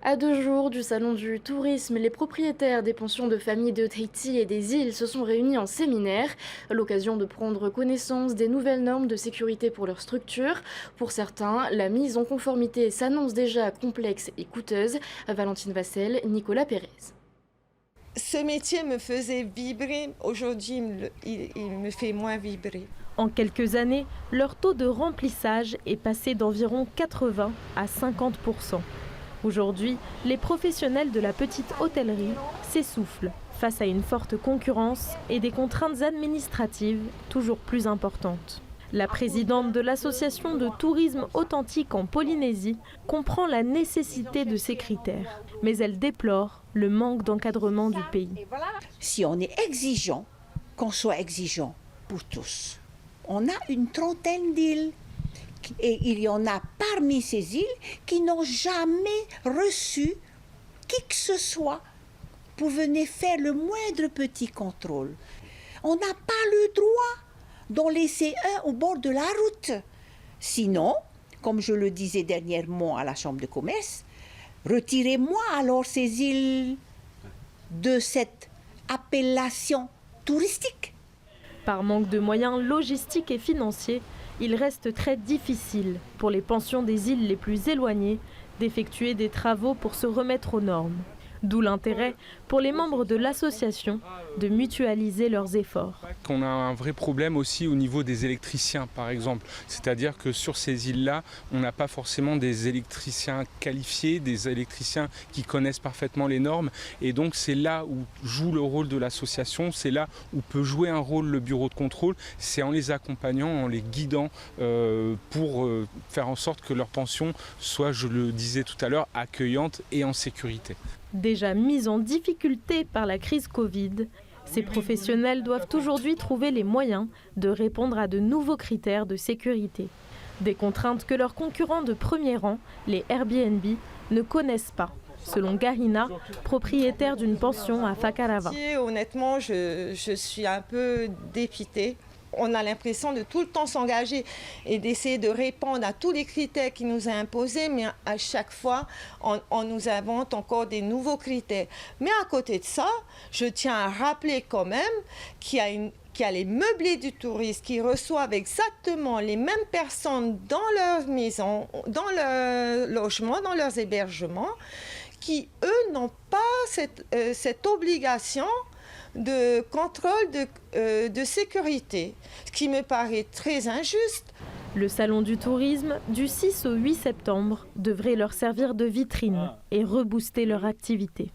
À 2 jours du salon du tourisme, les propriétaires des pensions de famille de Tahiti et des îles se sont réunis en séminaire. L'occasion de prendre connaissance des nouvelles normes de sécurité pour leur structure. Pour certains, la mise en conformité s'annonce déjà complexe et coûteuse. Valentine Vassel, Nicolas Pérez. Ce métier me faisait vibrer. Aujourd'hui, il me fait moins vibrer. En quelques années, leur taux de remplissage est passé d'environ 80 à 50%. Aujourd'hui, les professionnels de la petite hôtellerie s'essoufflent face à une forte concurrence et des contraintes administratives toujours plus importantes. La présidente de l'association de tourisme authentique en Polynésie comprend la nécessité de ces critères, mais elle déplore le manque d'encadrement du pays. Si on est exigeant, qu'on soit exigeant pour tous. On a une trentaine d'îles. Et il y en a parmi ces îles qui n'ont jamais reçu qui que ce soit pour venir faire le moindre petit contrôle. On n'a pas le droit d'en laisser un au bord de la route. Sinon, comme je le disais dernièrement à la Chambre de commerce, retirez-moi alors ces îles de cette appellation touristique. Par manque de moyens logistiques et financiers, il reste très difficile pour les pensions des îles les plus éloignées d'effectuer des travaux pour se remettre aux normes. D'où l'intérêt pour les membres de l'association de mutualiser leurs efforts. On a un vrai problème aussi au niveau des électriciens, par exemple. C'est-à-dire que sur ces îles-là, on n'a pas forcément des électriciens qualifiés, des électriciens qui connaissent parfaitement les normes. Et donc c'est là où joue le rôle de l'association, c'est là où peut jouer un rôle le bureau de contrôle. C'est en les accompagnant, en les guidant pour faire en sorte que leur pension soit, je le disais tout à l'heure, accueillante et en sécurité. Déjà mis en difficulté par la crise Covid, ces professionnels doivent aujourd'hui trouver les moyens de répondre à de nouveaux critères de sécurité. Des contraintes que leurs concurrents de premier rang, les Airbnb, ne connaissent pas, selon Garina, propriétaire d'une pension à Fakarava. Honnêtement, je suis un peu dépitée. On a l'impression de tout le temps s'engager et d'essayer de répondre à tous les critères qui nous ont imposés, mais à chaque fois, on nous invente encore des nouveaux critères. Mais à côté de ça, je tiens à rappeler quand même qu'il y a les meublés du tourisme qui reçoivent exactement les mêmes personnes dans leur maison, dans leur logement, dans leurs hébergements, qui, eux, n'ont pas cette obligation de contrôle de sécurité, ce qui me paraît très injuste. Le salon du tourisme, du 6 au 8 septembre, devrait leur servir de vitrine et rebooster leur activité.